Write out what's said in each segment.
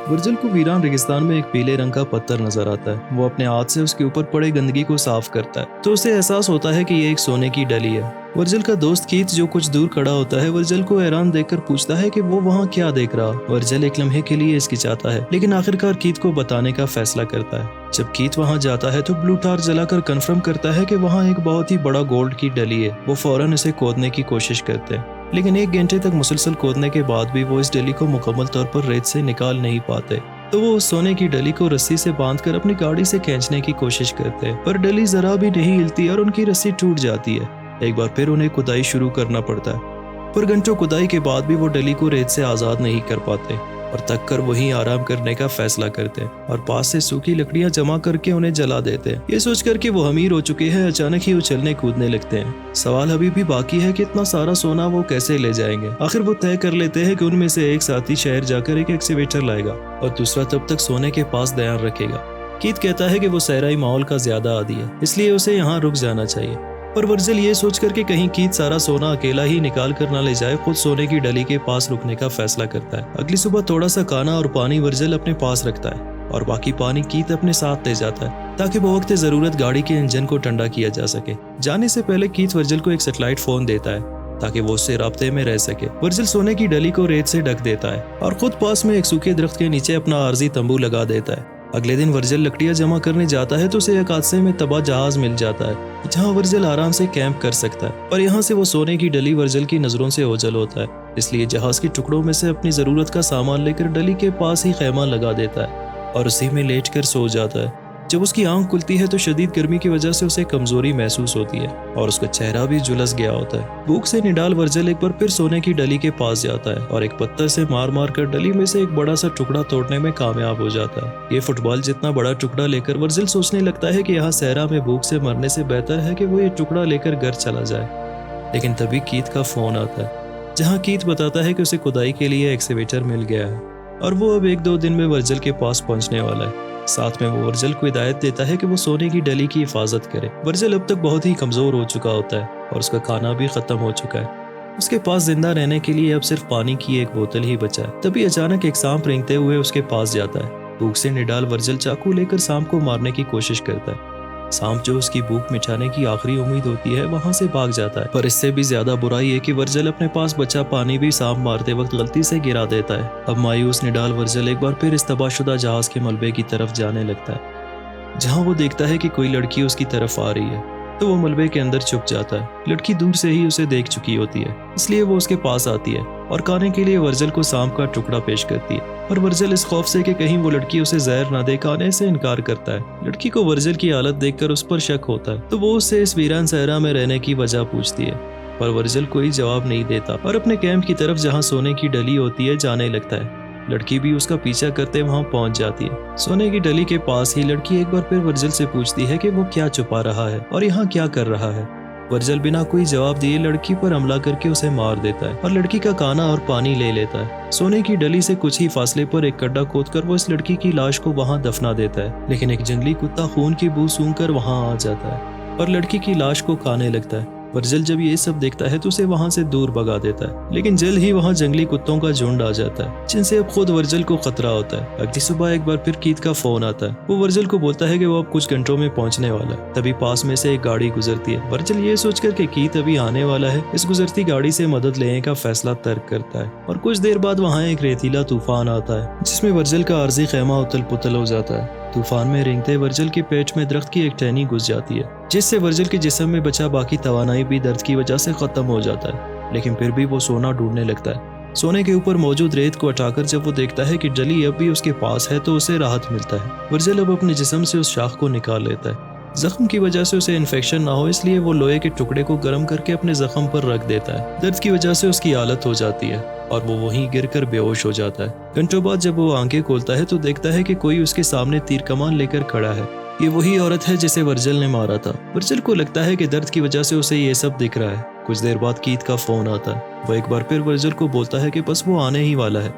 Virgil को वीरान रेगिस्तान में एक पीले रंग का पत्थर नजर आता है। वो अपने हाथ से उसके ऊपर पड़े गंदगी को साफ करता है तो उसे एहसास होता है कि ये एक सोने की डली है। वर्जिल का दोस्त कीथ जो कुछ दूर खड़ा होता है वर्जिल को हैरान देखकर पूछता है कि वो वहाँ क्या देख रहा। वर्जिल एक लम्हे के लिए हिचकिचाता है लेकिन आखिरकार कीथ को बताने का फैसला करता है। जब कीथ वहाँ जाता है तो ब्लू टार्च जलाकर कंफर्म करता है कि वहाँ एक बहुत ही बड़ा गोल्ड की डली है। वो फौरन इसे खोदने की कोशिश करते हैं लेकिन 1 घंटे तक मुसलसल खोदने के बाद भी वो इस डली को मुकम्मल तौर पर रेत से निकाल नहीं पाते। तो वो उस सोने की डली को रस्सी से बांधकर अपनी गाड़ी से खींचने की कोशिश करते हैं पर डली जरा भी नहीं हिलती और उनकी रस्सी टूट जाती है। एक बार फिर उन्हें खुदाई शुरू करना पड़ता है पर घंटों खुदाई के बाद भी वो डली को रेत से आज़ाद नहीं कर पाते और थक कर वहीं आराम करने का फैसला करते हैं और पास से सूखी लकड़ियां जमा करके उन्हें जला देते हैं। ये सोचकर कि वो अमीर हो चुके हैं अचानक ही उछलने कूदने लगते हैं। सवाल अभी भी बाकी है कि इतना सारा सोना वो कैसे ले जाएंगे। आखिर वो तय कर लेते हैं कि उनमें से एक साथी शहर जाकर एक एक्सीवेटर लाएगा और दूसरा तब तक सोने के पास ध्यान रखेगा। कीथ कहता है कि वो सहराई माहौल का ज्यादा आदी है इसलिए उसे यहाँ रुक जाना चाहिए पर वर्जिल ये सोचकर कि कहीं कीथ सारा सोना अकेला ही निकाल कर ना ले जाए खुद सोने की डली के पास रुकने का फैसला करता है। अगली सुबह थोड़ा सा खाना और पानी वर्जिल अपने पास रखता है और बाकी पानी कीथ अपने साथ ले जाता है ताकि वो वक्त जरूरत गाड़ी के इंजन को ठंडा किया जा सके। जाने से पहले कीथ वर्जिल को एक सैटेलाइट फोन देता है ताकि वो उससे राब्ते में रह सके। वर्जिल सोने की डली को रेत से ढक देता है और खुद पास में एक सूखे दरख्त के नीचे अपना आर्जी तंबू लगा देता है। अगले दिन वर्जिल लकड़ियां जमा करने जाता है तो उसे एक हादसे में तबाह जहाज मिल जाता है जहां वर्जिल आराम से कैंप कर सकता है पर यहाँ से वो सोने की डली वर्जिल की नजरों से ओझल होता है इसलिए जहाज के टुकड़ों में से अपनी जरूरत का सामान लेकर डली के पास ही खैमा लगा देता है और उसी में लेट कर सो जाता है। जब उसकी आंख खुलती है तो शदीद गर्मी की वजह से उसे कमजोरी महसूस होती है और उसका चेहरा भी झुलस गया होता है। भूख से निडाल वर्जिल एक बार फिर सोने की डली के पास जाता है और एक पत्थर से मार मार कर डली में से एक बड़ा सा टुकड़ा तोड़ने में कामयाब हो जाता है। ये फुटबॉल जितना बड़ा टुकड़ा लेकर वर्जिल सोचने लगता है कि यहाँ सहरा में भूख से मरने से बेहतर है कि वो ये टुकड़ा लेकर घर चला जाए। लेकिन तभी कीथ का फोन आता है जहाँ कीथ बताता है कि उसे खुदाई के लिए एक्सीवेटर मिल गया है और वो अब 1-2 दिन में वर्जिल के पास पहुंचने वाला है। साथ में वो वर्जिल को हिदायत देता है कि वो सोने की डली की हिफाजत करे। वर्जिल अब तक बहुत ही कमजोर हो चुका होता है और उसका खाना भी खत्म हो चुका है। उसके पास जिंदा रहने के लिए अब सिर्फ पानी की एक बोतल ही बचा है। तभी अचानक एक सांप रेंगते हुए उसके पास जाता है। भूख से निडाल वर्जिल चाकू लेकर सांप को मारने की कोशिश करता है। सांप जो उसकी भूख मिटाने की आखिरी उम्मीद होती है वहां से भाग जाता है पर इससे भी ज्यादा बुराई है कि वर्जिल अपने पास बचा पानी भी सांप मारते वक्त गलती से गिरा देता है। अब मायूस निडाल वर्जिल एक बार फिर इस तबाहशुदा जहाज के मलबे की तरफ जाने लगता है जहां वो देखता है कि कोई लड़की उसकी तरफ आ रही है तो वो मलबे के अंदर छुप जाता है। लड़की दूर से ही उसे देख चुकी होती है इसलिए वो उसके पास आती है और खाने के लिए वर्जिल को सांप का टुकड़ा पेश करती है और वर्जिल इस खौफ से कि कहीं वो लड़की उसे जहर ना दे खाने से इनकार करता है। लड़की को वर्जिल की हालत देखकर उस पर शक होता है तो वो उससे इस वीरान सहरा में रहने की वजह पूछती है पर वर्जिल कोई जवाब नहीं देता और अपने कैंप की तरफ जहाँ सोने की डली होती है जाने लगता है। लड़की भी उसका पीछा करते वहां पहुंच जाती है। सोने की डली के पास ही लड़की एक बार फिर वर्जिल से पूछती है कि वो क्या छुपा रहा है और यहाँ क्या कर रहा है। वर्जिल बिना कोई जवाब दिए लड़की पर हमला करके उसे मार देता है और लड़की का खाना और पानी ले लेता है। सोने की डली से कुछ ही फासले पर एक गड्ढा खोदकर वो इस लड़की की लाश को वहां दफना देता है लेकिन एक जंगली कुत्ता खून की बू सूंघकर वहां आ जाता है और लड़की की लाश को खाने लगता है। वर्जिल जब ये सब देखता है तो उसे वहां से दूर भगा देता है लेकिन जल्द ही वहां जंगली कुत्तों का झुंड आ जाता है जिनसे अब खुद वर्जिल को खतरा होता है। अगली सुबह एक बार फिर कीथ का फोन आता है। वो वर्जिल को बोलता है कि वो अब कुछ घंटों में पहुंचने वाला है। तभी पास में से एक गाड़ी गुजरती है। वर्जिल ये सोचकर कि कीथ अभी आने वाला है इस गुजरती गाड़ी से मदद लेने का फैसला तर्क करता है और कुछ देर बाद वहाँ एक रेतीला तूफान आता है जिसमें वर्जिल का आर्जी खैमा उतल पुतल हो जाता है। तूफान में रेंगते वर्जिल के पेट में दरख्त की एक टहनी घुस जाती है जिससे वर्जिल के जिस्म में बचा बाकी तवानाई भी दर्द की वजह से खत्म हो जाता है लेकिन फिर भी वो सोना ढूंढने लगता है। सोने के ऊपर मौजूद रेत को हटाकर जब वो देखता है कि डली अब भी उसके पास है तो उसे राहत मिलता है। वर्जिल अब अपने जिस्म से उस शाख को निकाल लेता है। जख्म की वजह से उसे इन्फेक्शन ना हो इसलिए वो लोहे के टुकड़े को गर्म करके अपने जख्म पर रख देता है। दर्द की वजह से उसकी हालत हो जाती है और वो वहीं गिरकर बेहोश हो जाता है। घंटों बाद जब वो आंखें खोलता है तो देखता है कि कोई उसके सामने तीर कमान लेकर खड़ा है। ये वही औरत है जिसे वर्जिल ने मारा था। वर्जिल को लगता है कि दर्द की वजह से उसे ये सब दिख रहा है। कुछ देर बाद कीथ का फोन आता है। वो एक बार फिर वर्जिल को बोलता है कि बस वो आने ही वाला है।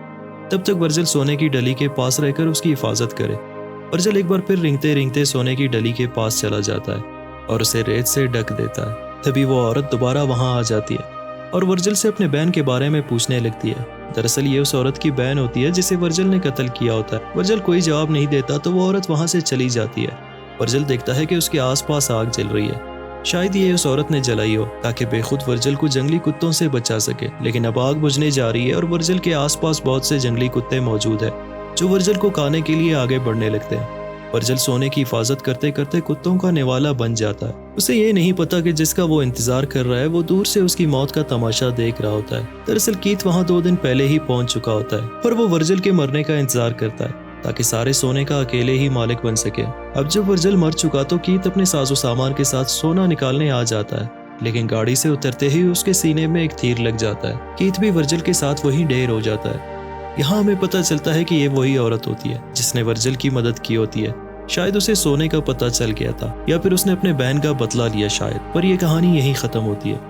तब तक वर्जिल सोने की डली के पास रहकर उसकी हिफाजत करे। वर्जिल एक बार फिर रेंगते रेंगते सोने की डली के पास चला जाता है और उसे रेत से ढक देता है। तभी वो औरत दोबारा वहां आ जाती है और वर्जिल से अपने बहन के बारे में पूछने लगती है। दरअसल ये उस औरत की बहन होती है जिसे वर्जिल ने कत्ल किया होता है। वर्जिल कोई जवाब नहीं देता तो वो औरत वहां से चली जाती है। वर्जिल देखता है कि उसके आसपास आग जल रही है। शायद ये उस औरत ने जलाई हो ताकि बेखुद वर्जिल को जंगली कुत्तों से बचा सके, लेकिन अब आग बुझने जा रही है और वर्जिल के आसपास बहुत से जंगली कुत्ते मौजूद है जो वर्जिल को खाने के लिए आगे बढ़ने लगते हैं। वर्जिल सोने की हिफाजत करते करते कुत्तों का निवाला बन जाता है। उसे ये नहीं पता कि जिसका वो इंतजार कर रहा है वो दूर से उसकी मौत का तमाशा देख रहा होता है। दरअसल कीथ वहां 2 दिन पहले ही पहुंच चुका होता है, पर वो वर्जिल के मरने का इंतजार करता है ताकि सारे सोने का अकेले ही मालिक बन सके। अब जब वर्जिल मर चुका तो कीथ अपने साजो सामान के साथ सोना निकालने आ जाता है, लेकिन गाड़ी से उतरते ही उसके सीने में एक तीर लग जाता है। कीथ भी वर्जिल के साथ वहीं ढेर हो जाता है। यहाँ हमें पता चलता है कि ये वही औरत होती है जिसने वर्जिल की मदद की होती है। शायद उसे सोने का पता चल गया था या फिर उसने अपने बहन का बदला लिया शायद, पर यह कहानी यहीं खत्म होती है।